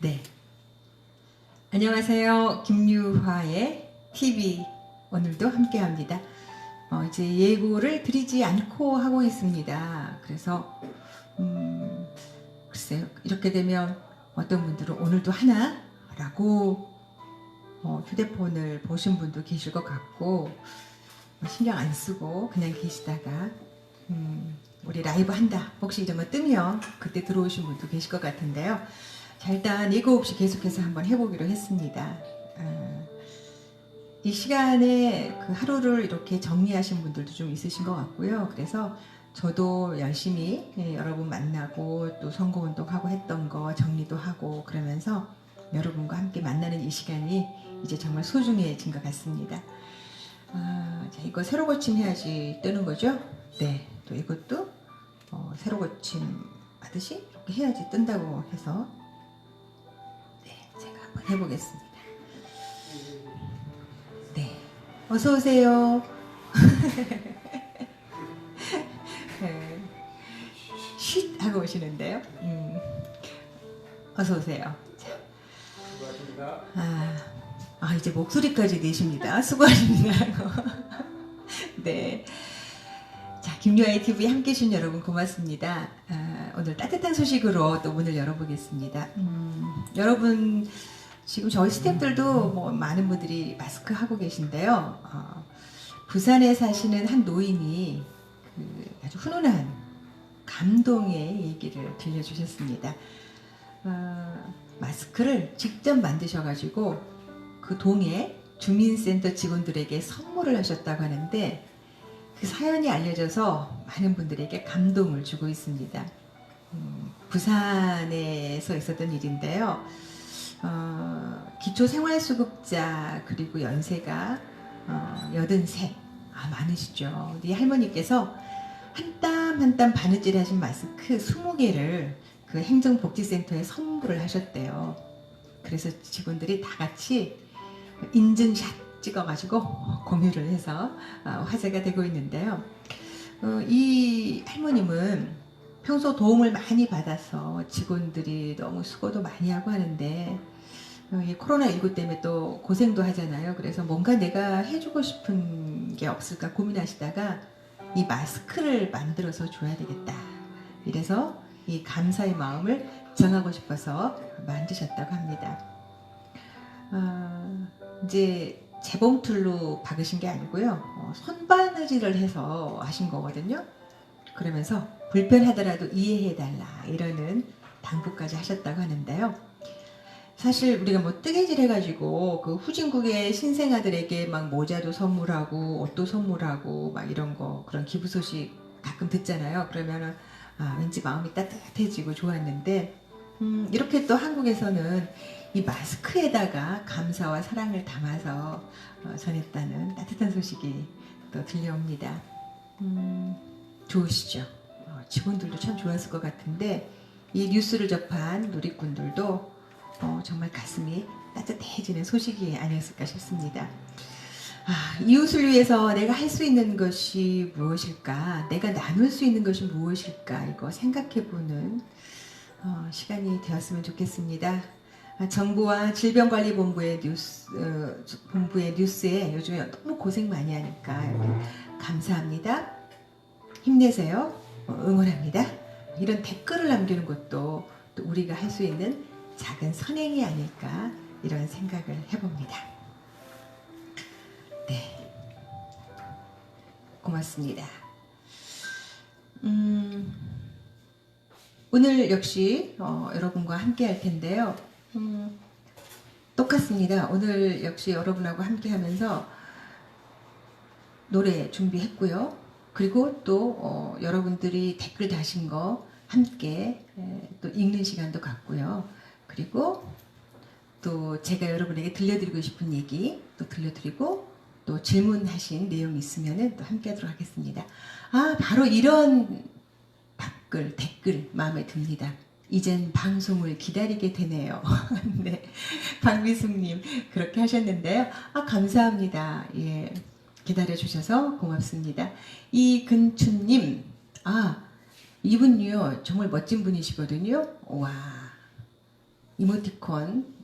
네. 안녕하세요. 김유화의 TV 오늘도 함께 합니다. 이제 예고를 드리지 않고 하고 있습니다. 그래서 글쎄요. 이렇게 되면 어떤 분들은 오늘도 하나? 라고 휴대폰을 보신 분도 계실 것 같고 신경 안 쓰고 그냥 계시다가 우리 라이브 한다. 혹시 이런 거 뜨면 그때 들어오신 분도 계실 것 같은데요. 자, 일단 예고 없이 계속해서 한번 해보기로 했습니다. 이 시간에 그 하루를 이렇게 정리하신 분들도 좀 있으신 것 같고요. 그래서 저도 열심히 여러분 만나고 또 선거운동하고 했던 거 정리도 하고 그러면서 여러분과 함께 만나는 이 시간이 이제 정말 소중해진 것 같습니다. 자, 이거 새로 고침해야지 뜨는 거죠? 네, 또 이것도 새로 고침 하듯이 이렇게 해야지 뜬다고 해서 네, 제가 한번 해보겠습니다. 네, 어서 오세요. 네, 쉿 하고 오시는데요. 어서 오세요. 자, 이제 목소리까지 내십니다. 수고하십니다. 네. 자, 김유아의 TV에 함께 해주신 여러분 고맙습니다. 오늘 따뜻한 소식으로 또 문을 열어보겠습니다. 여러분, 지금 저희 스태프들도 뭐 많은 분들이 마스크 하고 계신데요. 부산에 사시는 한 노인이 아주 훈훈한 감동의 얘기를 들려주셨습니다. 마스크를 직접 만드셔가지고 그 동에 주민센터 직원들에게 선물을 하셨다고 하는데 그 사연이 알려져서 많은 분들에게 감동을 주고 있습니다. 부산에서 있었던 일인데요. 기초생활수급자 그리고 연세가 83 많으시죠. 이 할머니께서 한 땀 한 땀 바느질 하신 마스크 20개를 그 행정복지센터에 선물을 하셨대요. 그래서 직원들이 다 같이 인증샷 찍어가지고 공유를 해서 화제가 되고 있는데요. 이 할머님은 평소 도움을 많이 받아서 직원들이 너무 수고도 많이 하고 하는데 코로나19 때문에 또 고생도 하잖아요. 그래서 뭔가 내가 해주고 싶은 게 없을까 고민하시다가 이 마스크를 만들어서 줘야 되겠다. 이래서 이 감사의 마음을 전하고 싶어서 만드셨다고 합니다. 이제 재봉틀로 박으신 게 아니고요. 손바느질을 해서 하신 거거든요. 그러면서 불편하더라도 이해해달라 이러는 당부까지 하셨다고 하는데요. 사실 우리가 뭐 뜨개질 해가지고 그 후진국의 신생아들에게 막 모자도 선물하고 옷도 선물하고 막 이런 거 그런 기부 소식 가끔 듣잖아요. 그러면은 왠지 마음이 따뜻해지고 좋았는데 이렇게 또 한국에서는 이 마스크에다가 감사와 사랑을 담아서 전했다는 따뜻한 소식이 또 들려옵니다. 좋으시죠? 직원들도 참 좋았을 것 같은데 이 뉴스를 접한 누리꾼들도 정말 가슴이 따뜻해지는 소식이 아니었을까 싶습니다. 이웃을 위해서 내가 할 수 있는 것이 무엇일까? 내가 나눌 수 있는 것이 무엇일까? 이거 생각해보는 시간이 되었으면 좋겠습니다. 정부와 질병관리본부의 본부의 뉴스에 요즘에 너무 고생 많이 하니까 감사합니다. 힘내세요. 응원합니다. 이런 댓글을 남기는 것도 또 우리가 할 수 있는 작은 선행이 아닐까 이런 생각을 해봅니다. 네, 고맙습니다. 오늘 역시 여러분과 함께 할 텐데요. 똑같습니다. 오늘 역시 여러분하고 함께 하면서 노래 준비했고요. 그리고 또 여러분들이 댓글 다신 거 함께 또 읽는 시간도 갖고요. 그리고 또 제가 여러분에게 들려드리고 싶은 얘기 또 들려드리고 또 질문하신 내용이 있으면 또 함께 하도록 하겠습니다. 바로 이런 댓글 마음에 듭니다. 이젠 방송을 기다리게 되네요. 네, 박미숙님 그렇게 하셨는데요. 감사합니다. 예, 기다려주셔서 고맙습니다. 이근춘님, 이분요 정말 멋진 분이시거든요. 와, 이모티콘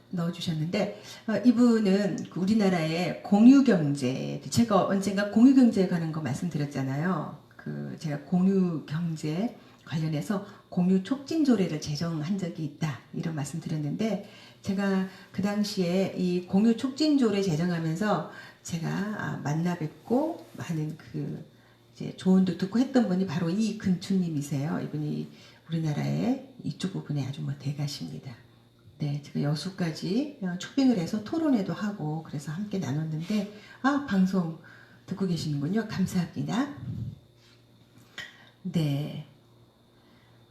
넣어주셨는데 이분은 그 우리나라의 공유경제, 제가 언젠가 공유경제에 관한 거 말씀드렸잖아요. 그 제가 공유경제 관련해서 공유촉진조례를 제정한 적이 있다 이런 말씀드렸는데 제가 그 당시에 이 공유촉진조례 제정하면서 제가 만나 뵙고 많은 그 이제 조언도 듣고 했던 분이 바로 이 근추님이세요. 이분이 우리나라의 이쪽 부분에 아주 뭐 대가십니다. 네, 제가 여수까지 초빙을 해서 토론회도 하고 그래서 함께 나눴는데 방송 듣고 계시는군요. 감사합니다. 네.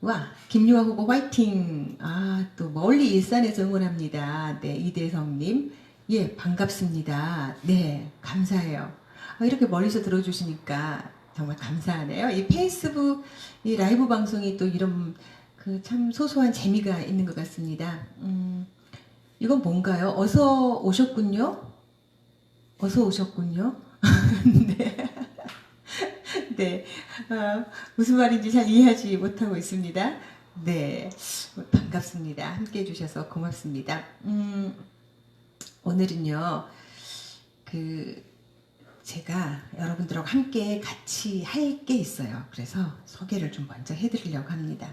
와, 김유아 후보 화이팅! 또 멀리 일산에서 응원합니다. 네, 이대성님. 예, 반갑습니다. 네, 감사해요. 이렇게 멀리서 들어주시니까 정말 감사하네요. 이 페이스북, 이 라이브 방송이 또 이런 그 참 소소한 재미가 있는 것 같습니다. 이건 뭔가요? 어서 오셨군요? 어서 오셨군요? 네. 네. 무슨 말인지 잘 이해하지 못하고 있습니다. 네. 반갑습니다. 함께 해주셔서 고맙습니다. 오늘은요, 제가 여러분들하고 함께 같이 할 게 있어요. 그래서 소개를 좀 먼저 해드리려고 합니다.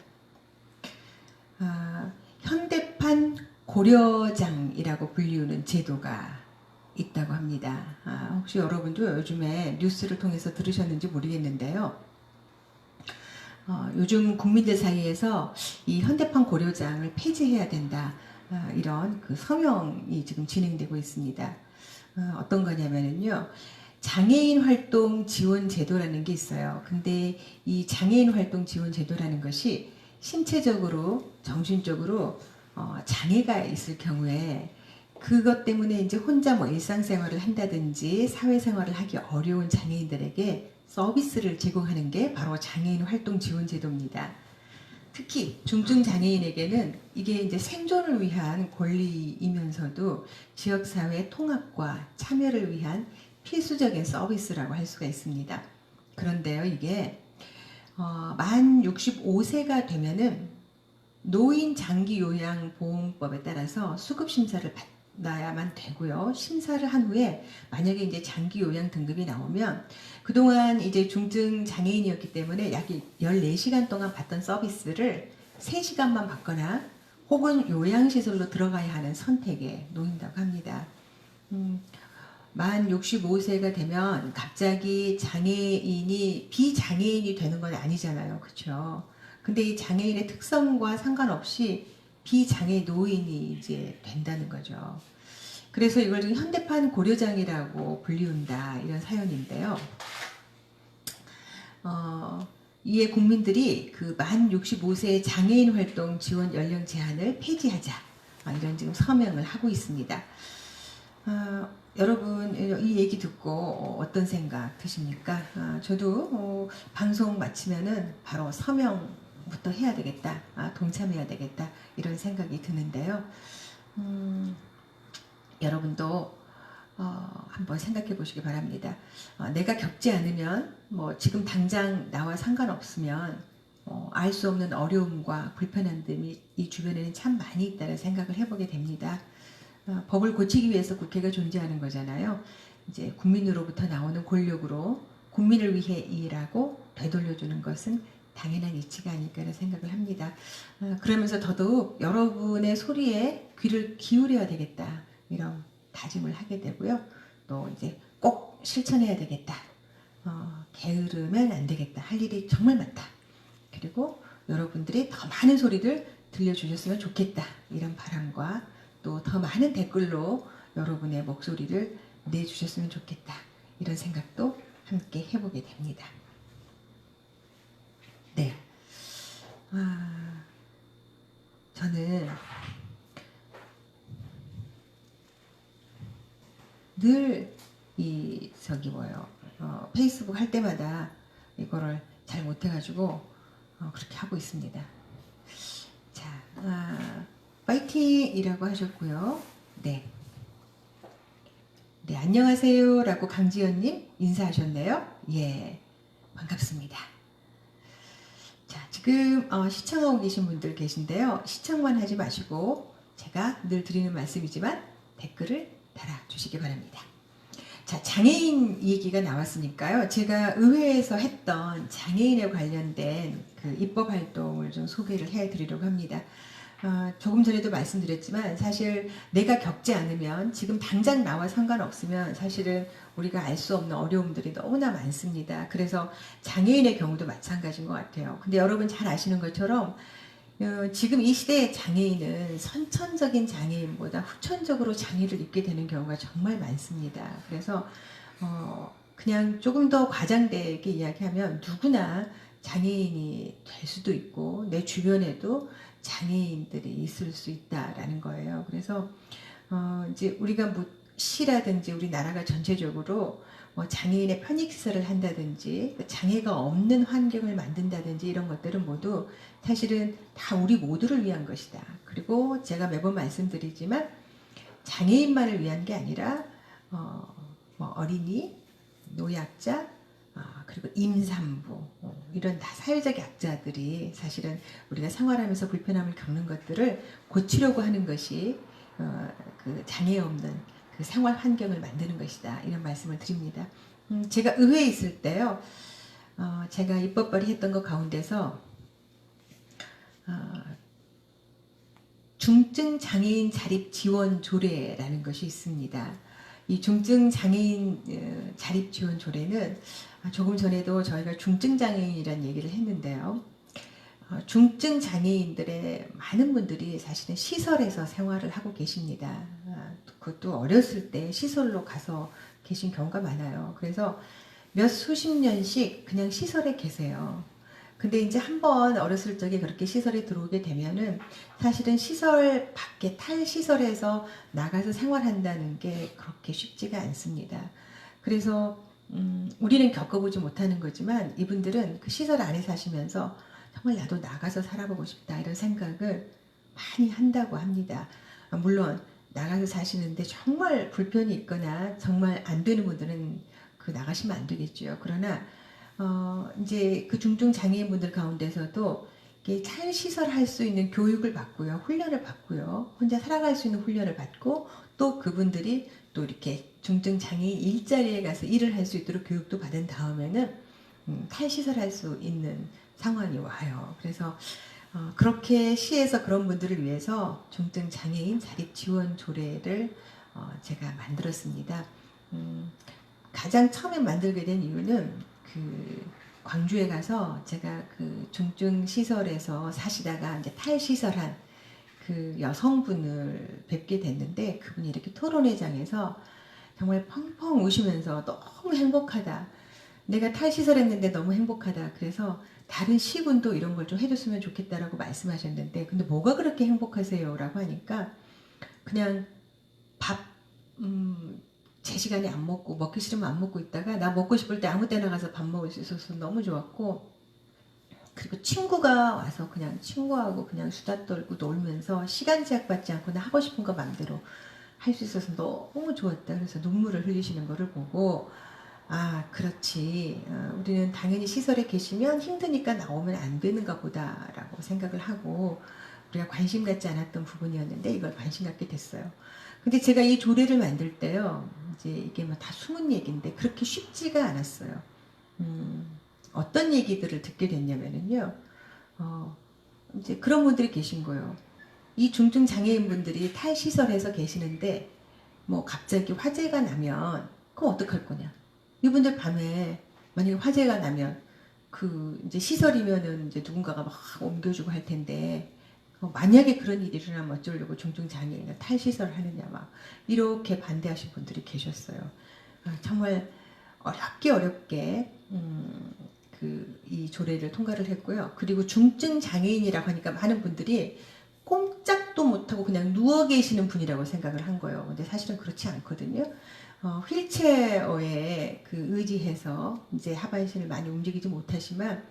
현대판 고려장이라고 불리우는 제도가 있다고 합니다. 혹시 여러분도 요즘에 뉴스를 통해서 들으셨는지 모르겠는데요. 요즘 국민들 사이에서 이 현대판 고려장을 폐지해야 된다. 이런 그 서명이 지금 진행되고 있습니다. 어떤 거냐면요. 장애인 활동 지원 제도라는 게 있어요. 근데 이 장애인 활동 지원 제도라는 것이 신체적으로, 정신적으로 장애가 있을 경우에 그것 때문에 이제 혼자 뭐 일상생활을 한다든지 사회생활을 하기 어려운 장애인들에게 서비스를 제공하는 게 바로 장애인 활동 지원 제도입니다. 특히 중증 장애인에게는 이게 이제 생존을 위한 권리이면서도 지역사회 통합과 참여를 위한 필수적인 서비스라고 할 수가 있습니다. 그런데요, 이게 만 65세가 되면은 노인 장기 요양 보험법에 따라서 수급 심사를 받아야만 되고요. 심사를 한 후에 만약에 이제 장기 요양 등급이 나오면 그동안 이제 중증 장애인이었기 때문에 약 14시간 동안 받던 서비스를 3시간만 받거나 혹은 요양시설로 들어가야 하는 선택에 놓인다고 합니다. 만 65세가 되면 갑자기 장애인이 비장애인이 되는 건 아니잖아요. 그렇죠? 근데 이 장애인의 특성과 상관없이 비장애 노인이 이제 된다는 거죠. 그래서 이걸 지금 현대판 고려장이라고 불리운다 이런 사연인데요. 이에 국민들이 그 만 65세 장애인 활동 지원 연령 제한을 폐지하자 이런 지금 서명을 하고 있습니다. 여러분 이 얘기 듣고 어떤 생각 드십니까? 저도 방송 마치면은 바로 서명부터 해야 되겠다, 동참해야 되겠다 이런 생각이 드는데요. 여러분도 한번 생각해 보시기 바랍니다. 내가 겪지 않으면 뭐 지금 당장 나와 상관없으면 알 수 없는 어려움과 불편함들이 이 주변에는 참 많이 있다는 생각을 해보게 됩니다. 법을 고치기 위해서 국회가 존재하는 거잖아요. 이제 국민으로부터 나오는 권력으로 국민을 위해 일하고 되돌려주는 것은 당연한 이치가 아닐까라는 생각을 합니다. 그러면서 더더욱 여러분의 소리에 귀를 기울여야 되겠다 이런 다짐을 하게 되고요. 또 이제 꼭 실천해야 되겠다. 게으르면 안 되겠다. 할 일이 정말 많다. 그리고 여러분들이 더 많은 소리를 들려주셨으면 좋겠다. 이런 바람과 또 더 많은 댓글로 여러분의 목소리를 내주셨으면 좋겠다. 이런 생각도 함께 해보게 됩니다. 네. 저는 늘 페이스북 할 때마다 이거를 잘 못해가지고 그렇게 하고 있습니다. 자, 파이팅이라고 하셨고요. 네. 네, 안녕하세요 라고 강지연님 인사하셨네요. 예, 반갑습니다. 자, 지금 시청하고 계신 분들 계신데요. 시청만 하지 마시고 제가 늘 드리는 말씀이지만 댓글을 달아주시기 바랍니다. 자, 장애인 얘기가 나왔으니까요. 제가 의회에서 했던 장애인에 관련된 그 입법 활동을 좀 소개를 해드리려고 합니다. 조금 전에도 말씀드렸지만 사실 내가 겪지 않으면 지금 당장 나와 상관없으면 사실은 우리가 알 수 없는 어려움들이 너무나 많습니다. 그래서 장애인의 경우도 마찬가지인 것 같아요. 근데 여러분 잘 아시는 것처럼 지금 이 시대의 장애인은 선천적인 장애인보다 후천적으로 장애를 입게 되는 경우가 정말 많습니다. 그래서 그냥 조금 더 과장되게 이야기하면 누구나 장애인이 될 수도 있고 내 주변에도 장애인들이 있을 수 있다라는 거예요. 그래서 이제 우리가 뭐 시라든지 우리나라가 전체적으로 장애인의 편익시설을 한다든지 장애가 없는 환경을 만든다든지 이런 것들은 모두 사실은 다 우리 모두를 위한 것이다. 그리고 제가 매번 말씀드리지만 장애인만을 위한 게 아니라 뭐 어린이, 노약자, 그리고 임산부 이런 다 사회적 약자들이 사실은 우리가 생활하면서 불편함을 겪는 것들을 고치려고 하는 것이 그 장애 없는 그 생활 환경을 만드는 것이다 이런 말씀을 드립니다. 제가 의회에 있을 때요, 제가 입법 발의했던 것 가운데서 중증 장애인 자립 지원 조례라는 것이 있습니다. 이 중증 장애인 자립 지원 조례는 조금 전에도 저희가 중증 장애인이라는 얘기를 했는데요. 중증 장애인들의 많은 분들이 사실은 시설에서 생활을 하고 계십니다. 그것도 어렸을 때 시설로 가서 계신 경우가 많아요. 그래서 몇 수십 년씩 그냥 시설에 계세요. 근데 이제 한번 어렸을 적에 그렇게 시설에 들어오게 되면은 사실은 시설 밖에 탈시설에서 나가서 생활한다는 게 그렇게 쉽지가 않습니다. 그래서 우리는 겪어보지 못하는 거지만 이분들은 그 시설 안에 사시면서 정말 나도 나가서 살아보고 싶다 이런 생각을 많이 한다고 합니다. 물론 나가서 사시는데 정말 불편이 있거나 정말 안 되는 분들은 그 나가시면 안 되겠죠. 그러나 이제 그 중증 장애인분들 가운데서도 탈시설 할 수 있는 교육을 받고요, 훈련을 받고요, 혼자 살아갈 수 있는 훈련을 받고 또 그분들이 또 이렇게 중증 장애인 일자리에 가서 일을 할 수 있도록 교육도 받은 다음에는 탈시설 할 수 있는 상황이 와요. 그래서 그렇게 시에서 그런 분들을 위해서 중증 장애인 자립 지원 조례를 제가 만들었습니다. 가장 처음에 만들게 된 이유는 그 광주에 가서 제가 그 중증 시설에서 사시다가 이제 탈시설한 그 여성분을 뵙게 됐는데 그분이 이렇게 토론회장에서 정말 펑펑 우시면서 너무 행복하다. 내가 탈시설했는데 너무 행복하다. 그래서 다른 시군도 이런 걸 좀 해줬으면 좋겠다라고 말씀하셨는데 근데 뭐가 그렇게 행복하세요? 라고 하니까 그냥 밥 제 시간에 안 먹고 먹기 싫으면 안 먹고 있다가 나 먹고 싶을 때 아무 때나 가서 밥 먹을 수 있어서 너무 좋았고 그리고 친구가 와서 그냥 친구하고 그냥 수다 떨고 놀면서 시간 제약받지 않고 나 하고 싶은 거 마음대로 할 수 있어서 너무 좋았다. 그래서 눈물을 흘리시는 거를 보고 그렇지. 우리는 당연히 시설에 계시면 힘드니까 나오면 안 되는가 보다라고 생각을 하고 우리가 관심 갖지 않았던 부분이었는데 이걸 관심 갖게 됐어요. 근데 제가 이 조례를 만들 때요, 이제 이게 뭐 다 숨은 얘기인데 그렇게 쉽지가 않았어요. 어떤 얘기들을 듣게 됐냐면요, 이제 그런 분들이 계신 거예요. 이 중증 장애인분들이 탈시설에서 계시는데 뭐 갑자기 화재가 나면 그럼 어떡할 거냐? 이분들 밤에 만약에 화재가 나면 그 이제 시설이면은 이제 누군가가 막 옮겨주고 할 텐데 만약에 그런 일이 일어나면 어쩌려고 중증 장애인을 탈시설 하느냐 막 이렇게 반대하신 분들이 계셨어요. 정말 어렵게 그 이 조례를 통과를 했고요. 그리고 중증 장애인이라고 하니까 많은 분들이 꼼짝도 못하고 그냥 누워 계시는 분이라고 생각을 한 거예요. 근데 사실은 그렇지 않거든요. 휠체어에 그 의지해서 이제 하반신을 많이 움직이지 못하지만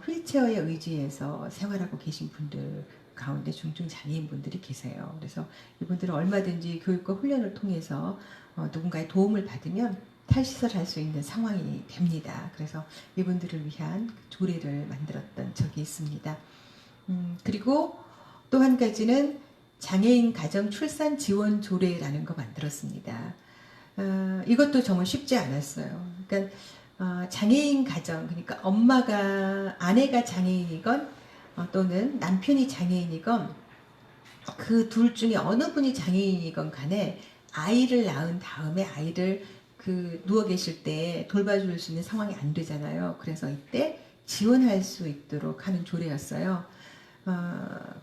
휠체어에 의지해서 생활하고 계신 분들 가운데 중증 장애인 분들이 계세요. 그래서 이분들은 얼마든지 교육과 훈련을 통해서 누군가의 도움을 받으면 탈시설할 수 있는 상황이 됩니다. 그래서 이분들을 위한 조례를 만들었던 적이 있습니다. 그리고 또 한 가지는 장애인 가정 출산 지원 조례라는 거 만들었습니다. 이것도 정말 쉽지 않았어요. 그러니까 장애인 가정, 그러니까 아내가 장애인이건 또는 남편이 장애인이건 그 둘 중에 어느 분이 장애인이건 간에 아이를 낳은 다음에 아이를 누워 계실 때 돌봐줄 수 있는 상황이 안 되잖아요. 그래서 이때 지원할 수 있도록 하는 조례였어요.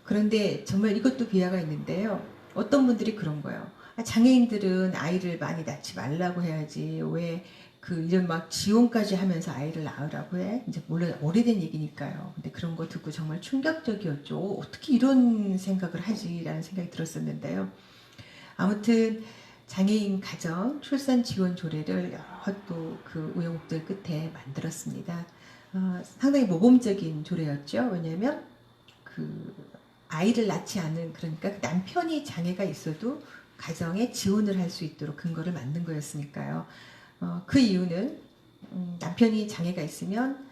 그런데 정말 이것도 비하가 있는데요. 어떤 분들이 그런 거예요. 장애인들은 아이를 많이 낳지 말라고 해야지 왜 이런 막 지원까지 하면서 아이를 낳으라고 해? 이제 물론 오래된 얘기니까요. 근데 그런 거 듣고 정말 충격적이었죠. 어떻게 이런 생각을 하지라는 생각이 들었었는데요. 아무튼 장애인 가정 출산 지원 조례를 여러 또 우여곡절 끝에 만들었습니다. 상당히 모범적인 조례였죠. 왜냐하면 아이를 낳지 않은, 그러니까 남편이 장애가 있어도 가정에 지원을 할 수 있도록 근거를 만든 거였으니까요. 그 이유는 남편이 장애가 있으면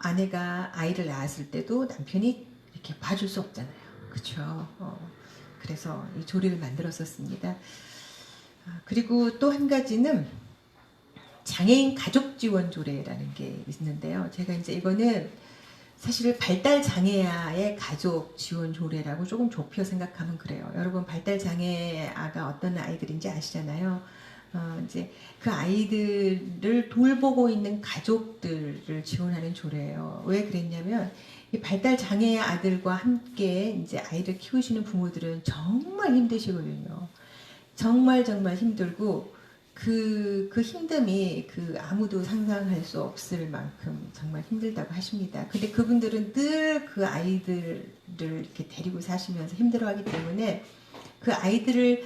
아내가 아이를 낳았을 때도 남편이 이렇게 봐줄 수 없잖아요. 그렇죠? 그래서 이 조례를 만들었었습니다. 그리고 또 한 가지는 장애인 가족 지원 조례라는 게 있는데요. 제가 이제 이거는 사실 발달 장애아의 가족 지원 조례라고 조금 좁혀 생각하면 그래요. 여러분 발달 장애아가 어떤 아이들인지 아시잖아요. 이제 그 아이들을 돌보고 있는 가족들을 지원하는 조례예요. 왜 그랬냐면 이 발달 장애 아들과 함께 이제 아이를 키우시는 부모들은 정말 힘드시거든요. 정말 힘들고 그 힘듦이 아무도 상상할 수 없을 만큼 정말 힘들다고 하십니다. 근데 그분들은 늘 그 아이들을 이렇게 데리고 사시면서 힘들어하기 때문에 그 아이들을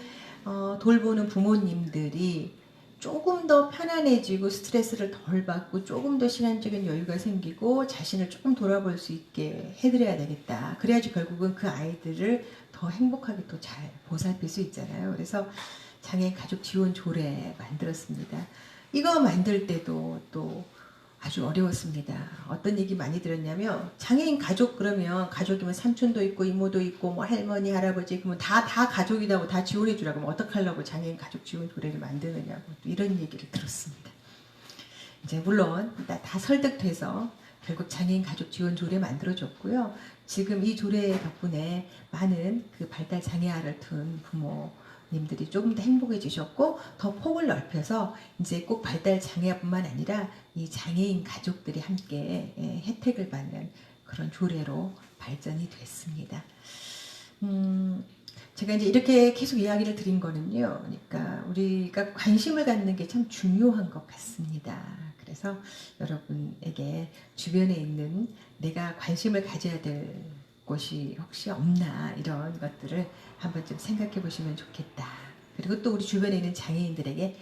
돌보는 부모님들이 조금 더 편안해지고 스트레스를 덜 받고 조금 더 시간적인 여유가 생기고 자신을 조금 돌아볼 수 있게 해드려야 되겠다. 그래야지 결국은 그 아이들을 더 행복하게 또 잘 보살필 수 있잖아요. 그래서 장애인 가족 지원 조례 만들었습니다. 이거 만들 때도 또 아주 어려웠습니다. 어떤 얘기 많이 들었냐면 장애인 가족 그러면 가족이면 삼촌도 있고 이모도 있고 뭐 할머니 할아버지 그러면 다 가족이라고 다 지원해 주라고 뭐 어떡하려고 장애인 가족 지원 조례를 만드느냐고 이런 얘기를 들었습니다. 이제 물론 다 설득돼서 결국 장애인 가족 지원 조례 만들어줬고요. 지금 이 조례 덕분에 많은 발달 장애아를 둔 부모님들이 조금 더 행복해지셨고 더 폭을 넓혀서 이제 꼭 발달 장애아뿐만 아니라 이 장애인 가족들이 함께 혜택을 받는 그런 조례로 발전이 됐습니다. 제가 이제 이렇게 계속 이야기를 드린 거는요. 그러니까 우리가 관심을 갖는 게 참 중요한 것 같습니다. 그래서 여러분에게 주변에 있는 내가 관심을 가져야 될 곳이 혹시 없나 이런 것들을 한번 좀 생각해 보시면 좋겠다. 그리고 또 우리 주변에 있는 장애인들에게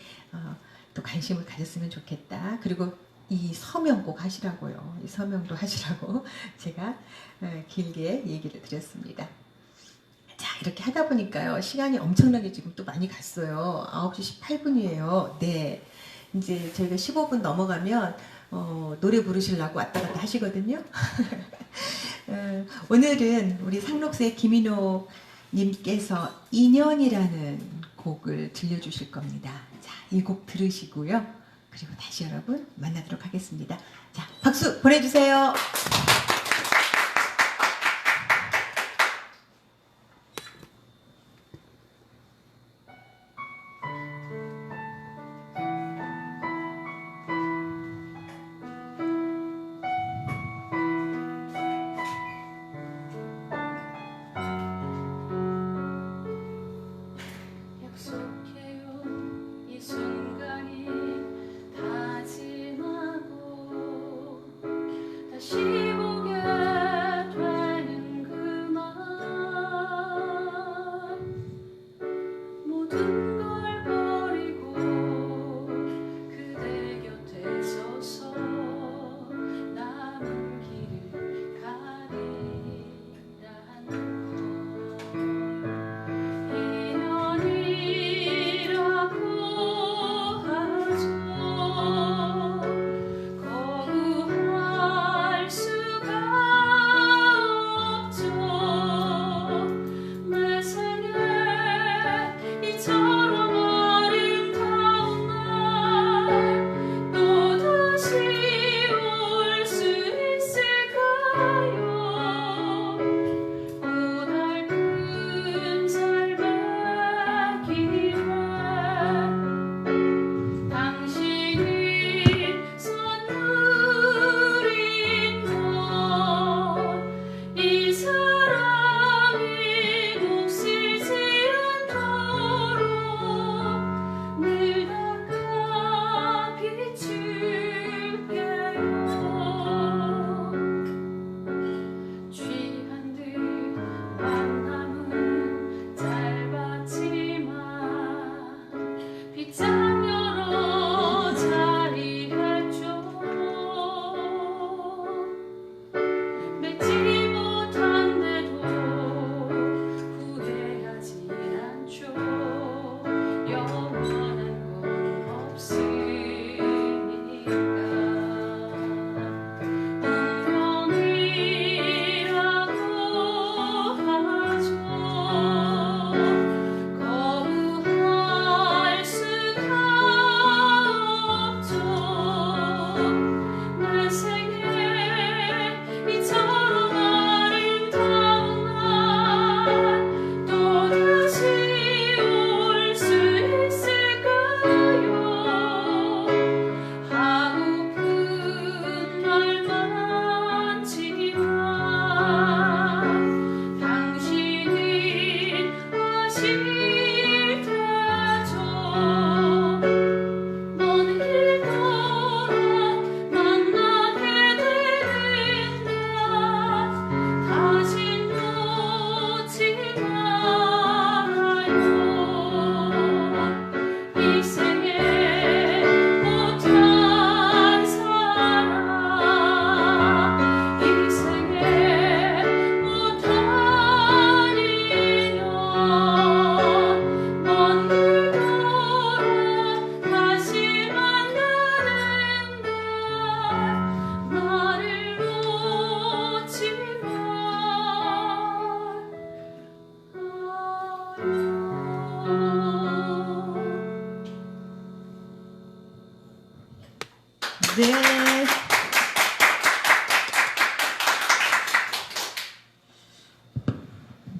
또 관심을 가졌으면 좋겠다. 그리고 이 서명 꼭 하시라고요. 이 서명도 하시라고 제가 길게 얘기를 드렸습니다. 자, 이렇게 하다 보니까요. 시간이 엄청나게 지금 또 많이 갔어요. 9시 18분이에요. 네. 이제 저희가 15분 넘어가면 노래 부르시려고 왔다 갔다 하시거든요. 오늘은 우리 상록수의 김인호 님께서 인연이라는 곡을 들려주실 겁니다. 자, 이 곡 들으시고요. 그리고 다시 여러분 만나도록 하겠습니다. 자, 박수 보내주세요. 다시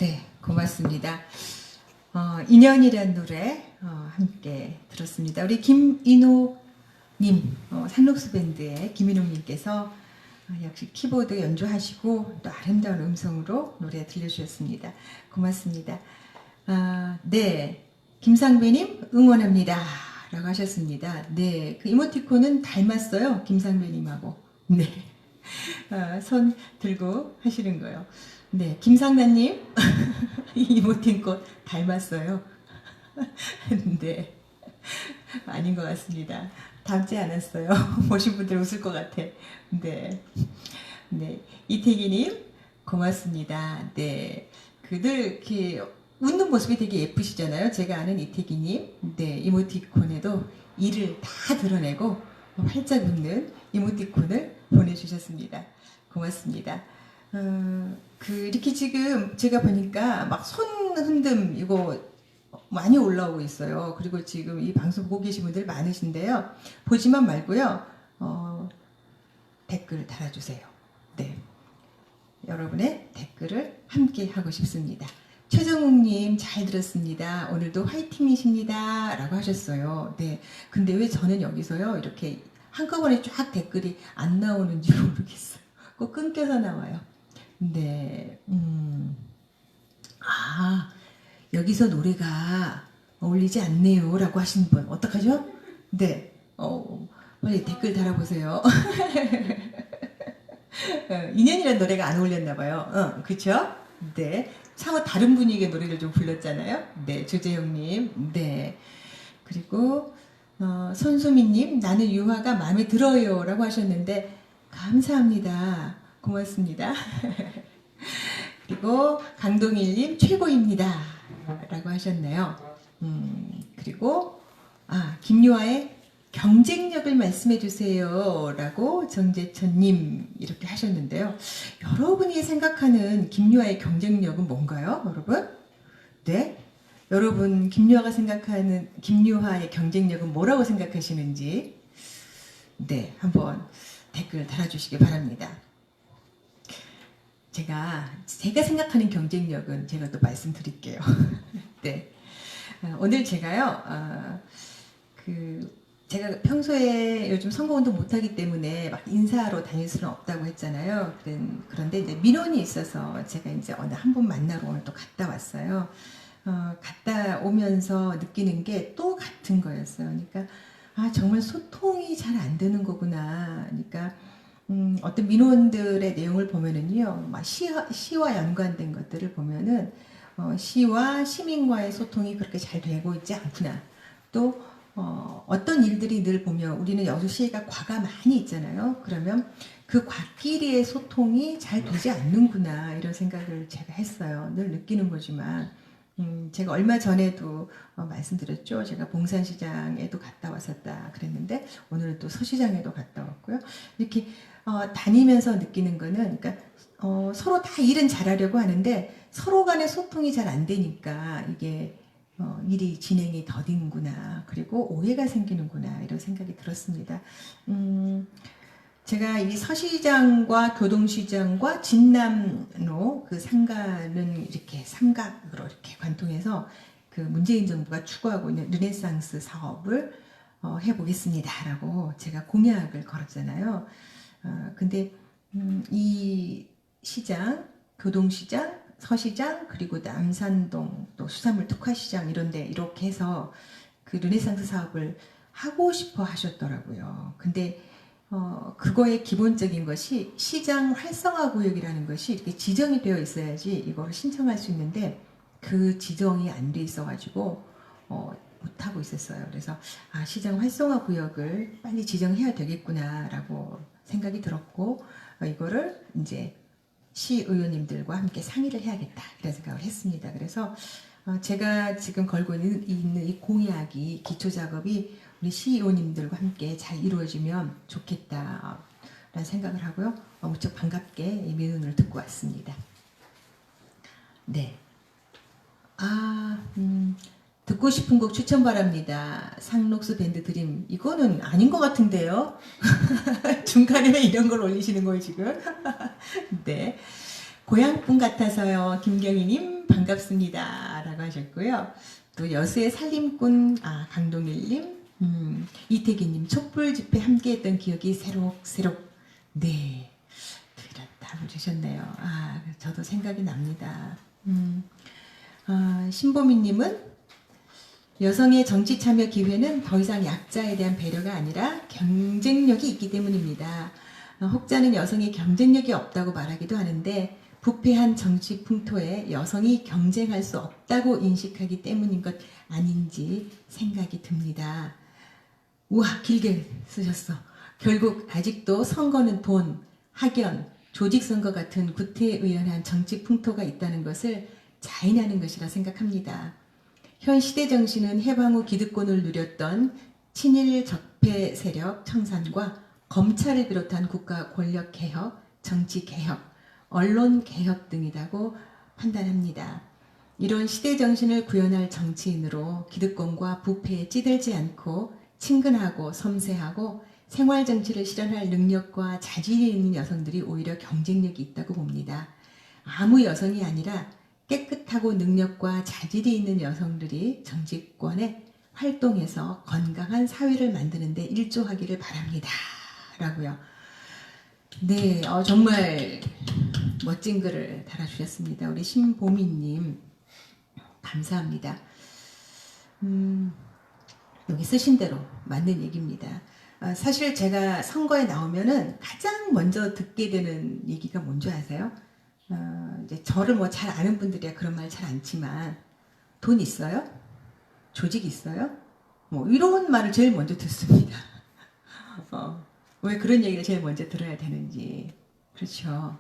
네, 고맙습니다. 인연이란 노래 함께 들었습니다. 우리 김인호님, 산록수 밴드의 김인호님께서 역시 키보드 연주하시고 또 아름다운 음성으로 노래 들려주셨습니다. 고맙습니다. 네, 김상배님 응원합니다 라고 하셨습니다. 네, 그 이모티콘은 닮았어요, 김상배님하고. 네, 손 들고 하시는 거요. 네, 김상란님 이모티콘 닮았어요. 네, 아닌 것 같습니다. 닮지 않았어요. 보신 분들 웃을 것 같아. 네, 네, 이태기님 고맙습니다. 네, 그들 이렇게 웃는 모습이 되게 예쁘시잖아요. 제가 아는 이태기님. 네, 이모티콘에도 이를 다 드러내고 활짝 웃는 이모티콘을 보내주셨습니다. 고맙습니다. 이렇게 지금 제가 보니까 막 손 흔듦 이거 많이 올라오고 있어요. 그리고 지금 이 방송 보고 계신 분들 많으신데요. 보지만 말고요. 댓글 달아주세요. 네, 여러분의 댓글을 함께 하고 싶습니다. 최정욱님 잘 들었습니다. 오늘도 화이팅이십니다 라고 하셨어요. 네, 근데 왜 저는 여기서요 이렇게 한꺼번에 쫙 댓글이 안 나오는지 모르겠어요. 꼭 끊겨서 나와요. 네, 여기서 노래가 어울리지 않네요 라고 하시는 분 어떡하죠? 네, 빨리 댓글 달아보세요. 인연이라는 노래가 안 어울렸나 봐요. 그쵸? 네, 차후 다른 분위기의 노래를 좀 불렀잖아요. 네, 조재형님. 네, 그리고 손수미님 나는 유화가 마음에 들어요 라고 하셨는데 감사합니다. 고맙습니다. 그리고 강동일님 최고입니다 라고 하셨네요. 그리고 김유아의 경쟁력을 말씀해 주세요 라고 정재천님 이렇게 하셨는데요. 여러분이 생각하는 김유아의 경쟁력은 뭔가요, 여러분? 네, 여러분 김유아가 생각하는 김유아의 경쟁력은 뭐라고 생각하시는지 네, 한번 댓글 달아주시기 바랍니다. 제가 생각하는 경쟁력은 제가 또 말씀드릴게요. 네, 오늘 제가요 제가 평소에 요즘 선거운동 못하기 때문에 막 인사하러 다닐 수는 없다고 했잖아요. 그런데 이제 민원이 있어서 제가 이제 어느 한 분 만나러 오늘 또 갔다 왔어요. 갔다 오면서 느끼는 게 또 같은 거였어요. 그러니까 정말 소통이 잘 안 되는 거구나. 그러니까 어떤 민원들의 내용을 보면은요, 막 시와 연관된 것들을 보면은 시와 시민과의 소통이 그렇게 잘 되고 있지 않구나. 또 어떤 일들이 늘 보면 우리는 여수시가 과가 많이 있잖아요. 그러면 그 과끼리의 소통이 잘 되지 않는구나 이런 생각을 제가 했어요. 늘 느끼는 거지만 제가 얼마 전에도 말씀드렸죠. 제가 봉산시장에도 갔다 왔었다 그랬는데 오늘은 또 서시장에도 갔다 왔고요. 이렇게 다니면서 느끼는 거는 그러니까 서로 다 일은 잘하려고 하는데 서로 간의 소통이 잘 안 되니까 이게 일이 진행이 더딘구나. 그리고 오해가 생기는구나. 이런 생각이 들었습니다. 제가 이 서시장과 교동시장과 진남로 그 상가는 이렇게 삼각으로 이렇게 관통해서 그 문재인 정부가 추구하고 있는 르네상스 사업을 해보겠습니다. 라고 제가 공약을 걸었잖아요. 근데 이 시장, 교동시장, 서시장 그리고 남산동 또 수산물 특화시장 이런데 이렇게 해서 그 르네상스 사업을 하고 싶어 하셨더라고요. 근데 그거의 기본적인 것이 시장 활성화 구역이라는 것이 이렇게 지정이 되어 있어야지 이거를 신청할 수 있는데 그 지정이 안 돼 있어가지고 못하고 있었어요. 그래서 시장 활성화 구역을 빨리 지정해야 되겠구나 라고 생각이 들었고 이거를 이제 시의원님들과 함께 상의를 해야겠다 이런 생각을 했습니다. 그래서 제가 지금 걸고 있는 이 공약이 기초작업이 우리 시의원님들과 함께 잘 이루어지면 좋겠다 라는 생각을 하고요. 무척 반갑게 이 민원을 듣고 왔습니다. 네, 듣고 싶은 곡 추천 바랍니다. 상록수 밴드 드림. 이거는 아닌 것 같은데요. 중간에 왜 이런 걸 올리시는 거예요 지금? 네, 고향분 같아서요. 김경희님 반갑습니다. 라고 하셨고요. 또 여수의 살림꾼 강동일님, 이태기님 촛불 집회 함께했던 기억이 새록새록. 네, 이런 답을 주셨네요. 저도 생각이 납니다. 신보미님은 여성의 정치 참여 기회는 더 이상 약자에 대한 배려가 아니라 경쟁력이 있기 때문입니다. 혹자는 여성의 경쟁력이 없다고 말하기도 하는데 부패한 정치 풍토에 여성이 경쟁할 수 없다고 인식하기 때문인 것 아닌지 생각이 듭니다. 우와, 길게 쓰셨어. 결국 아직도 선거는 돈, 학연, 조직선거 같은 구태의연한 정치 풍토가 있다는 것을 자인하는 것이라 생각합니다. 현 시대 정신은 해방 후 기득권을 누렸던 친일 적폐 세력 청산과 검찰을 비롯한 국가 권력 개혁, 정치 개혁, 언론 개혁 등이라고 판단합니다. 이런 시대 정신을 구현할 정치인으로 기득권과 부패에 찌들지 않고 친근하고 섬세하고 생활 정치를 실현할 능력과 자질이 있는 여성들이 오히려 경쟁력이 있다고 봅니다. 아무 여성이 아니라 깨끗하고 능력과 자질이 있는 여성들이 정치권에 활동해서 건강한 사회를 만드는 데 일조하기를 바랍니다. 라고요. 네, 정말 멋진 글을 달아주셨습니다. 우리 신보미님 감사합니다. 여기 쓰신 대로 맞는 얘기입니다. 사실 제가 선거에 나오면은 가장 먼저 듣게 되는 얘기가 뭔지 아세요? 이제 저를 뭐 잘 아는 분들이야 그런 말 잘 않지만 돈 있어요? 조직 있어요? 뭐 이런 말을 제일 먼저 듣습니다. 왜 그런 얘기를 제일 먼저 들어야 되는지. 그렇죠.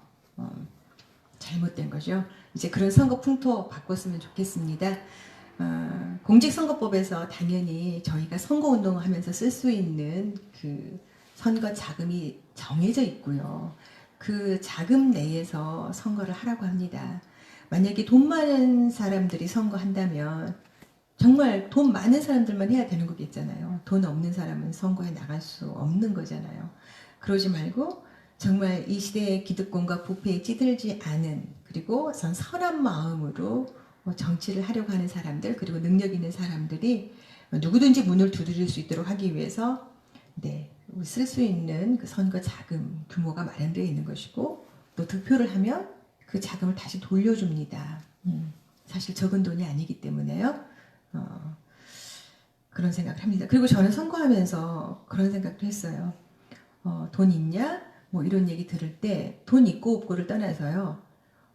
잘못된 거죠. 이제 그런 선거 풍토 바꿨으면 좋겠습니다. 공직선거법에서 당연히 저희가 선거운동을 하면서 쓸 수 있는 그 선거 자금이 정해져 있고요. 그 자금 내에서 선거를 하라고 합니다. 만약에 돈 많은 사람들이 선거한다면 정말 돈 많은 사람들만 해야 되는 거겠잖아요. 돈 없는 사람은 선거에 나갈 수 없는 거잖아요. 그러지 말고 정말 이 시대의 기득권과 부패에 찌들지 않은, 그리고 선한 마음으로 정치를 하려고 하는 사람들, 그리고 능력 있는 사람들이 누구든지 문을 두드릴 수 있도록 하기 위해서 쓸 수 있는 그 선거 자금 규모가 마련되어 있는 것이고, 또 득표를 하면 그 자금을 다시 돌려줍니다. 사실 적은 돈이 아니기 때문에요. 그런 생각을 합니다. 그리고 저는 선거하면서 그런 생각도 했어요. 돈 있냐? 뭐 이런 얘기 들을 때 돈 있고 없고를 떠나서요.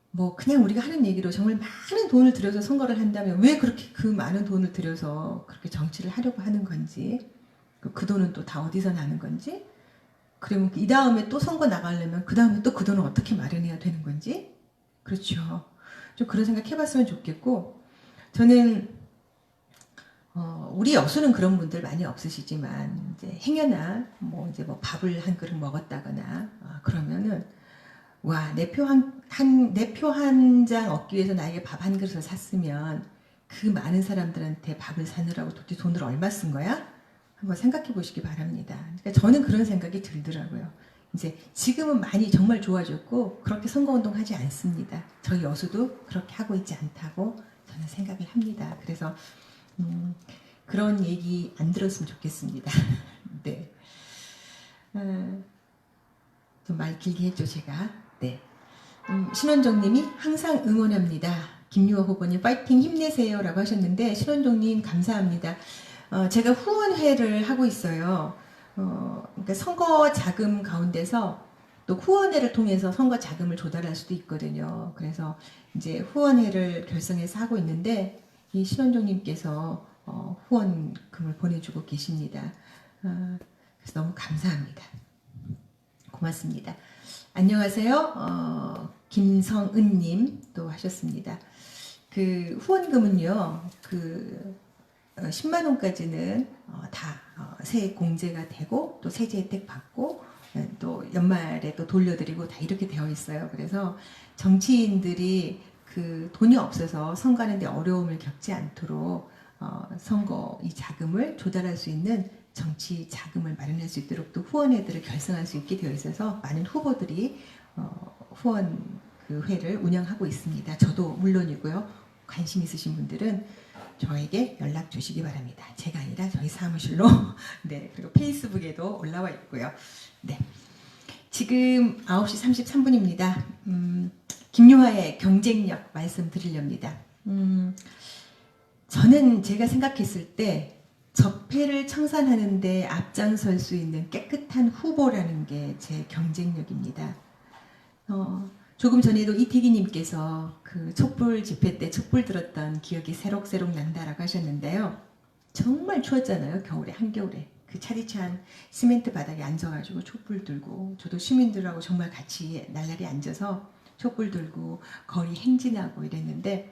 뭐 그냥 우리가 하는 얘기로 정말 많은 돈을 들여서 선거를 한다면 왜 그렇게 그 많은 돈을 들여서 그렇게 정치를 하려고 하는 건지, 그 돈은 또 다 어디서 나는 건지, 그러면 이 다음에 또 선거 나가려면 그 다음에 또 그 돈을 어떻게 마련해야 되는 건지. 그렇죠. 좀 그런 생각 해봤으면 좋겠고, 저는 우리 여수는 그런 분들 많이 없으시지만 이제 행여나 뭐 이제 뭐 밥을 한 그릇 먹었다거나 그러면은 와, 내 표 한 장 얻기 위해서 나에게 밥 한 그릇을 샀으면 그 많은 사람들한테 밥을 사느라고 도대체 돈을 얼마 쓴 거야? 한번 생각해 보시기 바랍니다. 그러니까 저는 그런 생각이 들더라고요. 이제 지금은 많이 정말 좋아졌고 그렇게 선거운동 하지 않습니다. 저희 여수도 그렇게 하고 있지 않다고 저는 생각을 합니다. 그래서 그런 얘기 안 들었으면 좋겠습니다. 네. 좀 말 길게 했죠, 제가. 네. 신원종님이 항상 응원합니다. 김유호 후보님 파이팅 힘내세요 라고 하셨는데, 신원종님 감사합니다. 제가 후원회를 하고 있어요. 그러니까 선거 자금 가운데서 또 후원회를 통해서 선거 자금을 조달할 수도 있거든요. 그래서 이제 후원회를 결성해서 하고 있는데, 이 신원종님께서 후원금을 보내주고 계십니다. 그래서 너무 감사합니다. 고맙습니다. 안녕하세요. 김성은님 또 하셨습니다. 그 후원금은요, 그 10만 원까지는 다 세액 공제가 되고 또 세제 혜택 받고 또 연말에 또 돌려드리고 다 이렇게 되어 있어요. 그래서 정치인들이 그 돈이 없어서 선거하는데 어려움을 겪지 않도록 선거 이 자금을 조달할 수 있는 정치 자금을 마련할 수 있도록 또 후원회들을 결성할 수 있게 되어 있어서 많은 후보들이 후원 그 회를 운영하고 있습니다. 저도 물론이고요. 관심 있으신 분들은 저에게 연락 주시기 바랍니다. 제가 아니라 저희 사무실로 네, 그리고 페이스북에도 올라와 있고요. 네. 지금 9시 33분입니다. 김요하의 경쟁력 말씀드리렵니다. 저는 제가 생각했을 때 적폐를 청산하는데 앞장설 수 있는 깨끗한 후보라는 게 제 경쟁력입니다. 조금 전에도 이태기님께서 그 촛불 집회 때 촛불 들었던 기억이 새록새록 난다라고 하셨는데요. 정말 추웠잖아요. 겨울에, 한겨울에. 그 차디찬 시멘트 바닥에 앉아가지고 촛불 들고, 저도 시민들하고 정말 같이 날라리 앉아서 촛불 들고 거리 행진하고 이랬는데,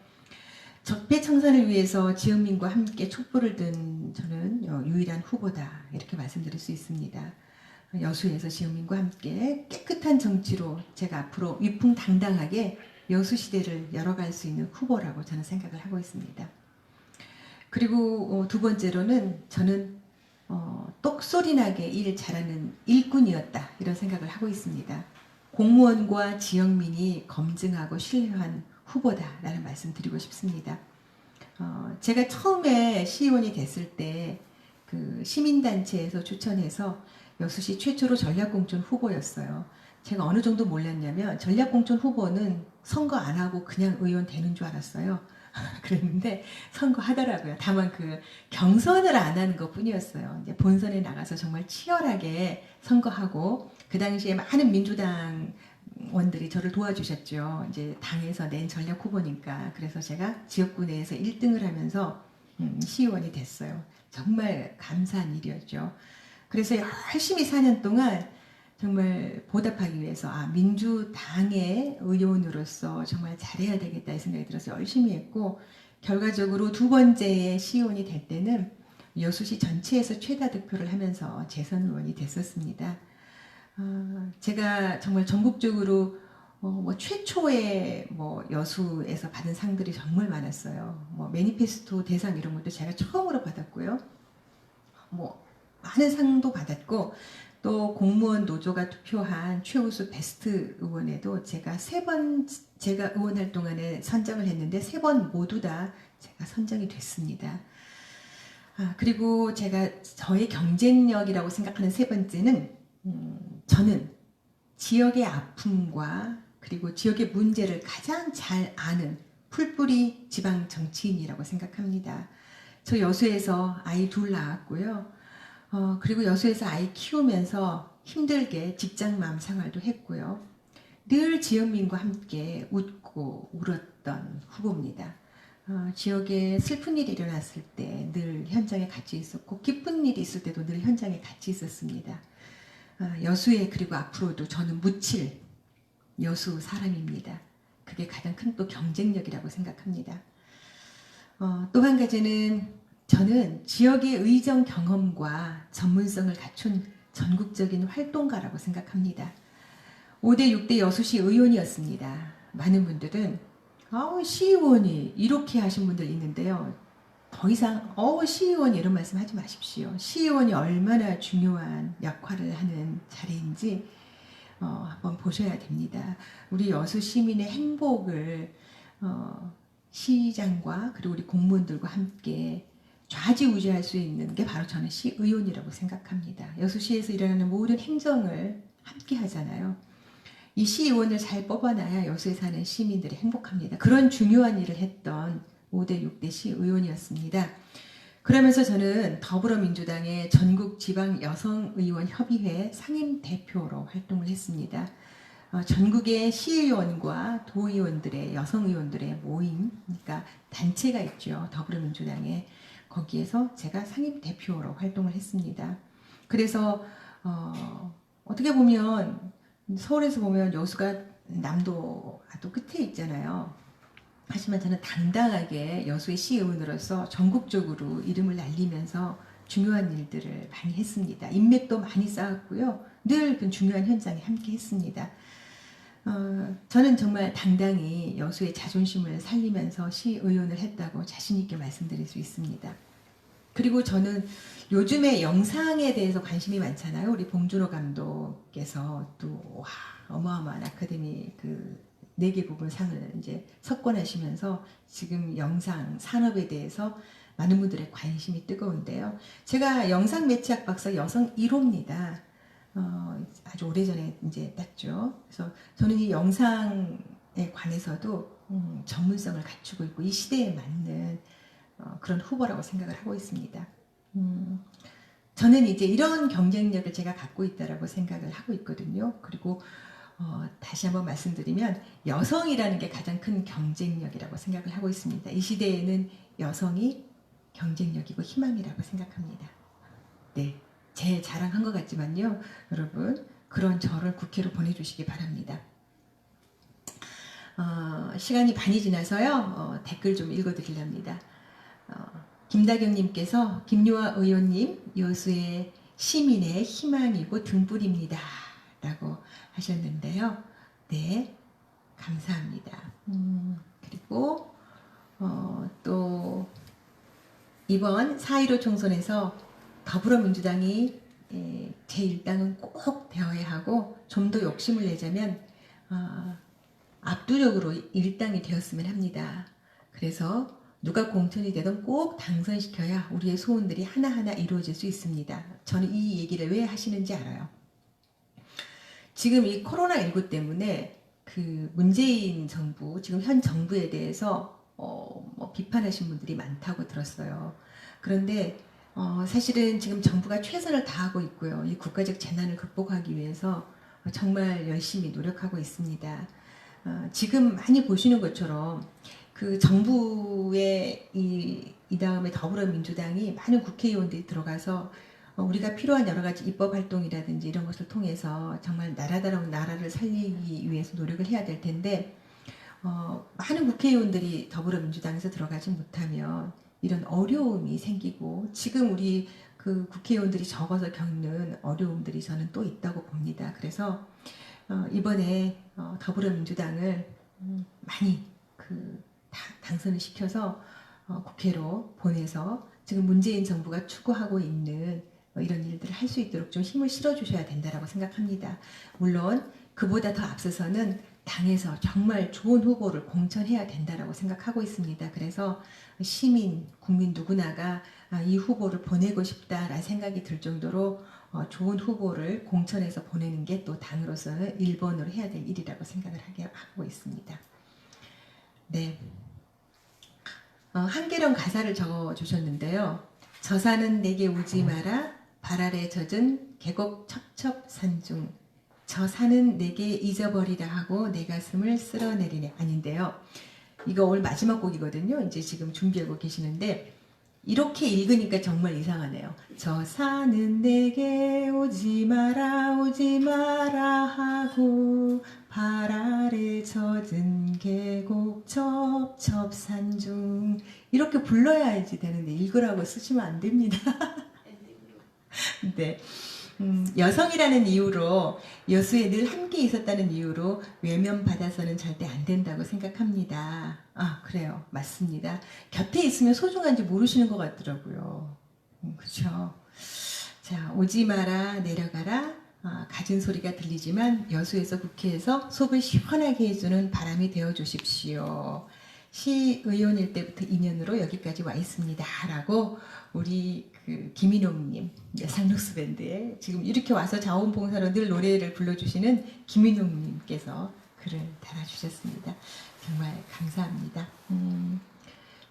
적폐 청산을 위해서 지역민과 함께 촛불을 든 저는 유일한 후보다, 이렇게 말씀드릴 수 있습니다. 여수에서 지역민과 함께 깨끗한 정치로 제가 앞으로 위풍당당하게 여수 시대를 열어갈 수 있는 후보라고 저는 생각을 하고 있습니다. 그리고 두 번째로는 저는 똑소리나게 일 잘하는 일꾼이었다, 이런 생각을 하고 있습니다. 공무원과 지역민이 검증하고 신뢰한 후보다라는 말씀 드리고 싶습니다. 제가 처음에 시의원이 됐을 때 그 시민단체에서 추천해서 여수시 최초로 전략공천 후보였어요. 제가 어느 정도 몰랐냐면 전략공천 후보는 선거 안 하고 그냥 의원 되는 줄 알았어요. 그랬는데 선거하더라고요. 다만 그 경선을 안 하는 것 뿐이었어요. 이제 본선에 나가서 정말 치열하게 선거하고, 그 당시에 많은 민주당 원들이 저를 도와주셨죠. 이제 당에서 낸 전략 후보니까. 그래서 제가 지역구 내에서 1등을 하면서 시의원이 됐어요. 정말 감사한 일이었죠. 그래서 열심히 4년 동안 정말 보답하기 위해서 민주당의 의원으로서 정말 잘해야 되겠다 이 생각이 들어서 열심히 했고, 결과적으로 두 번째의 시의원이 될 때는 여수시 전체에서 최다 득표를 하면서 재선 의원이 됐었습니다. 제가 정말 전국적으로 최초의 여수에서 받은 상들이 정말 많았어요. 매니페스토 대상 이런 것도 제가 처음으로 받았고요. 많은 상도 받았고, 또 공무원 노조가 투표한 최우수 베스트 의원에도 제가 제가 의원 활동안에 선정을 했는데 3번 모두 다 제가 선정이 됐습니다. 그리고 제가 저의 경쟁력이라고 생각하는 세 번째는 저는 지역의 아픔과 그리고 지역의 문제를 가장 잘 아는 풀뿌리 지방 정치인이라고 생각합니다. 저 여수에서 아이 2 낳았고요. 그리고 여수에서 아이 키우면서 힘들게 직장맘 생활도 했고요. 늘 지역민과 함께 웃고 울었던 후보입니다. 지역에 슬픈 일이 일어났을 때 늘 현장에 같이 있었고, 기쁜 일이 있을 때도 늘 현장에 같이 있었습니다. 여수에 그리고 앞으로도 저는 묻힐 여수 사람입니다. 그게 가장 큰 또 경쟁력이라고 생각합니다. 또 한 가지는 저는 지역의 의정 경험과 전문성을 갖춘 전국적인 활동가라고 생각합니다. 5대 6대 여수시 의원이었습니다. 많은 분들은 시의원이 이렇게 하신 분들 있는데요. 더 이상 시의원이 이런 말씀 하지 마십시오. 시의원이 얼마나 중요한 역할을 하는 자리인지 한번 보셔야 됩니다. 우리 여수 시민의 행복을 시장과 그리고 우리 공무원들과 함께 좌지우지할 수 있는 게 바로 저는 시의원이라고 생각합니다. 여수시에서 일어나는 모든 행정을 함께 하잖아요. 이 시의원을 잘 뽑아놔야 여수에 사는 시민들이 행복합니다. 그런 중요한 일을 했던 5대 6대 시의원이었습니다. 그러면서 저는 더불어민주당의 전국지방여성의원협의회 상임대표로 활동을 했습니다. 전국의 시의원과 도의원들의 여성의원들의 모임, 그러니까 단체가 있죠. 더불어민주당에. 거기에서 제가 상임대표로 활동을 했습니다. 그래서 어떻게 보면 서울에서 보면 여수가 남도 끝에 있잖아요. 하지만 저는 당당하게 여수의 시의원으로서 전국적으로 이름을 날리면서 중요한 일들을 많이 했습니다. 인맥도 많이 쌓았고요. 늘 그 중요한 현장에 함께 했습니다. 저는 정말 당당히 여수의 자존심을 살리면서 시의원을 했다고 자신 있게 말씀드릴 수 있습니다. 그리고 저는 요즘에 영상에 대해서 관심이 많잖아요. 우리 봉준호 감독께서 또 어마어마한 아카데미 그 4개 부분 상을 이제 석권하시면서 지금 영상 산업에 대해서 많은 분들의 관심이 뜨거운데요. 제가 영상 매체학 박사 여성 1호입니다. 아주 오래전에 이제 땄죠. 그래서 저는 이 영상에 관해서도 전문성을 갖추고 있고 이 시대에 맞는 그런 후보라고 생각을 하고 있습니다. 저는 이제 이런 경쟁력을 제가 갖고 있다라고 생각을 하고 있거든요. 그리고 다시 한번 말씀드리면 여성이라는 게 가장 큰 경쟁력이라고 생각을 하고 있습니다. 이 시대에는 여성이 경쟁력이고 희망이라고 생각합니다. 네, 제 자랑한 것 같지만요. 여러분 그런 저를 국회로 보내주시기 바랍니다. 시간이 많이 지나서요. 댓글 좀 읽어드리랍니다. 김다경님께서 김유아 의원님 여수의 시민의 희망이고 등불입니다 라고 하셨는데요. 네, 감사합니다. 그리고 또 이번 4.15 총선에서 더불어민주당이 제1당은 꼭 되어야 하고 좀 더 욕심을 내자면 압도적으로 1당이 되었으면 합니다. 그래서 누가 공천이 되든 꼭 당선시켜야 우리의 소원들이 하나하나 이루어질 수 있습니다. 저는 이 얘기를 왜 하시는지 알아요. 지금 이 코로나19 때문에 그 문재인 정부, 지금 현 정부에 대해서 비판하신 분들이 많다고 들었어요. 그런데 사실은 지금 정부가 최선을 다하고 있고요. 이 국가적 재난을 극복하기 위해서 정말 열심히 노력하고 있습니다. 지금 많이 보시는 것처럼 그 정부의 이 다음에 더불어민주당이 많은 국회의원들이 들어가서 우리가 필요한 여러 가지 입법 활동이라든지 이런 것을 통해서 정말 나라다운 나라를 살리기 위해서 노력을 해야 될 텐데 많은 국회의원들이 더불어민주당에서 들어가지 못하면 이런 어려움이 생기고 지금 우리 그 국회의원들이 적어서 겪는 어려움들이 저는 또 있다고 봅니다. 그래서 이번에 더불어민주당을 많이 당선을 시켜서 국회로 보내서 지금 문재인 정부가 추구하고 있는 이런 일들을 할 수 있도록 좀 힘을 실어주셔야 된다고 생각합니다. 물론 그보다 더 앞서서는 당에서 정말 좋은 후보를 공천해야 된다고 생각하고 있습니다. 그래서 시민, 국민 누구나가 이 후보를 보내고 싶다라는 생각이 들 정도로 좋은 후보를 공천해서 보내는 게 또 당으로서는 1번으로 해야 될 일이라고 생각을 하고 있습니다. 네. 한계령 가사를 적어주셨는데요. 저 산은 내게 오지 마라 발 아래 젖은 계곡 첩첩산중 저 산은 내게 잊어버리라 하고 내 가슴을 쓸어내리네 아닌데요. 이거 오늘 마지막 곡이거든요. 이제 지금 준비하고 계시는데 이렇게 읽으니까 정말 이상하네요. 저 산은 내게 오지 마라 하고 발 아래 젖은 계곡 첩첩산중 이렇게 불러야지 되는데 읽으라고 쓰시면 안 됩니다. 네. 여성이라는 이유로 여수에 늘 함께 있었다는 이유로 외면받아서는 절대 안 된다고 생각합니다. 그래요. 맞습니다. 곁에 있으면 소중한지 모르시는 것 같더라고요. 그렇죠. 자, 오지 마라 내려가라 갖은 소리가 들리지만 여수에서 국회에서 속을 시원하게 해주는 바람이 되어 주십시오. 시의원일 때부터 인연으로 여기까지 와 있습니다. 라고 우리 그 김인홍님 상록수밴드에 지금 이렇게 와서 자원봉사로 늘 노래를 불러주시는 김인홍님께서 글을 달아주셨습니다. 정말 감사합니다.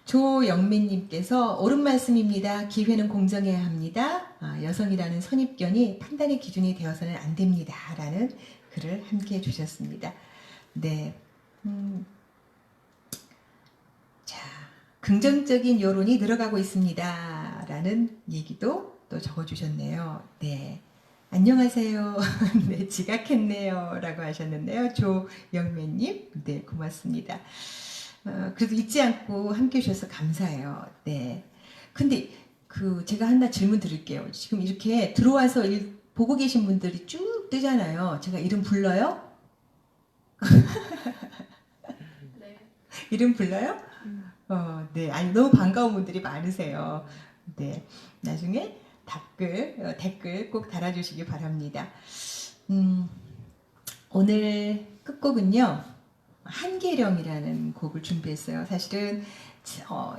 조영민님께서 옳은 말씀입니다. 기회는 공정해야 합니다. 여성이라는 선입견이 판단의 기준이 되어서는 안 됩니다. 라는 글을 함께 해주셨습니다. 네. 자, 긍정적인 여론이 늘어가고 있습니다. 라는 얘기도 또 적어주셨네요. 네. 안녕하세요. 네, 지각했네요. 라고 하셨는데요. 조영매님. 네, 고맙습니다. 그래도 잊지 않고 함께 해주셔서 감사해요. 네. 근데 제가 하나 질문 드릴게요. 지금 이렇게 들어와서 보고 계신 분들이 쭉 뜨잖아요. 제가 이름 불러요? 네. 이름 불러요? 네. 아니, 너무 반가운 분들이 많으세요. 네. 나중에 댓글 꼭 달아주시기 바랍니다. 오늘 끝곡은요. 한계령이라는 곡을 준비했어요. 사실은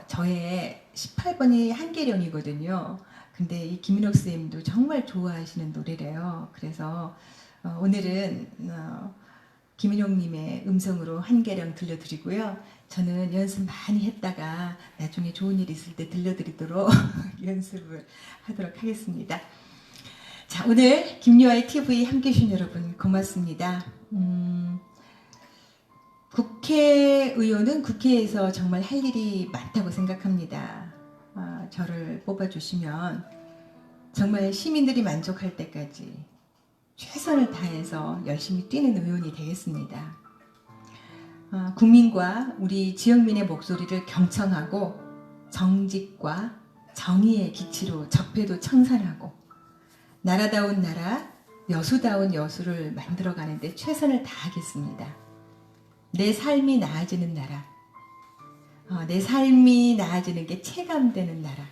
저의 18번이 한계령이거든요. 근데 이 김인옥 선생님도 정말 좋아하시는 노래래요. 그래서 오늘은 김인옥님의 음성으로 한계령 들려드리고요. 저는 연습 많이 했다가 나중에 좋은 일 있을 때 들려드리도록 연습을 하도록 하겠습니다. 자, 오늘 김유아의 TV 함께 해주신 여러분 고맙습니다. 국회의원은 국회에서 정말 할 일이 많다고 생각합니다. 저를 뽑아주시면 정말 시민들이 만족할 때까지 최선을 다해서 열심히 뛰는 의원이 되겠습니다. 국민과 우리 지역민의 목소리를 경청하고 정직과 정의의 기치로 적폐도 청산하고 나라다운 나라, 여수다운 여수를 만들어가는 데 최선을 다하겠습니다. 내 삶이 나아지는 나라, 내 삶이 나아지는 게 체감되는 나라,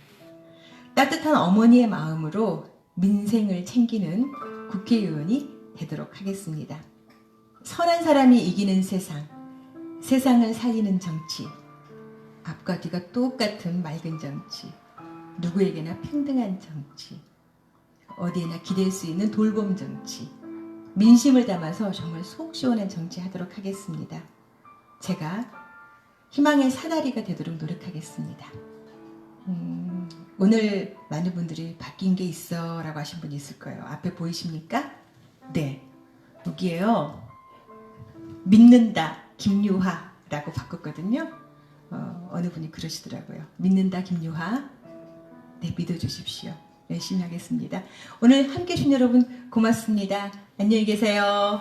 따뜻한 어머니의 마음으로 민생을 챙기는 국회의원이 되도록 하겠습니다. 선한 사람이 이기는 세상, 세상을 살리는 정치, 앞과 뒤가 똑같은 맑은 정치, 누구에게나 평등한 정치, 어디에나 기댈 수 있는 돌봄 정치, 민심을 담아서 정말 속 시원한 정치 하도록 하겠습니다. 제가 희망의 사다리가 되도록 노력하겠습니다. 오늘 많은 분들이 바뀐 게 있어 라고 하신 분이 있을 거예요. 앞에 보이십니까? 네, 여기에요. 믿는다 김유하 라고 바꿨거든요. 어느 분이 그러시더라고요. 믿는다 김유하. 네, 믿어주십시오. 열심히 하겠습니다. 오늘 함께 해주신 여러분 고맙습니다. 안녕히 계세요.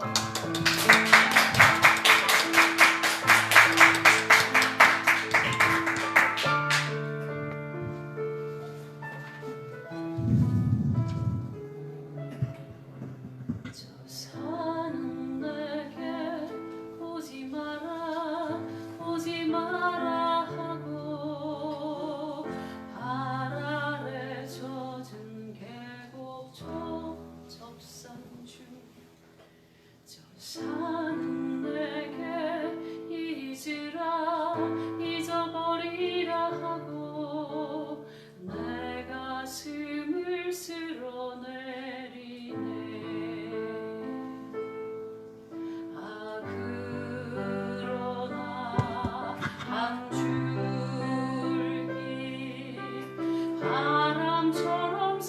사는 내게 잊으라 잊어버리라 하고 내 가슴을 쓸어내리네. 아 그러나 한 줄기 바람처럼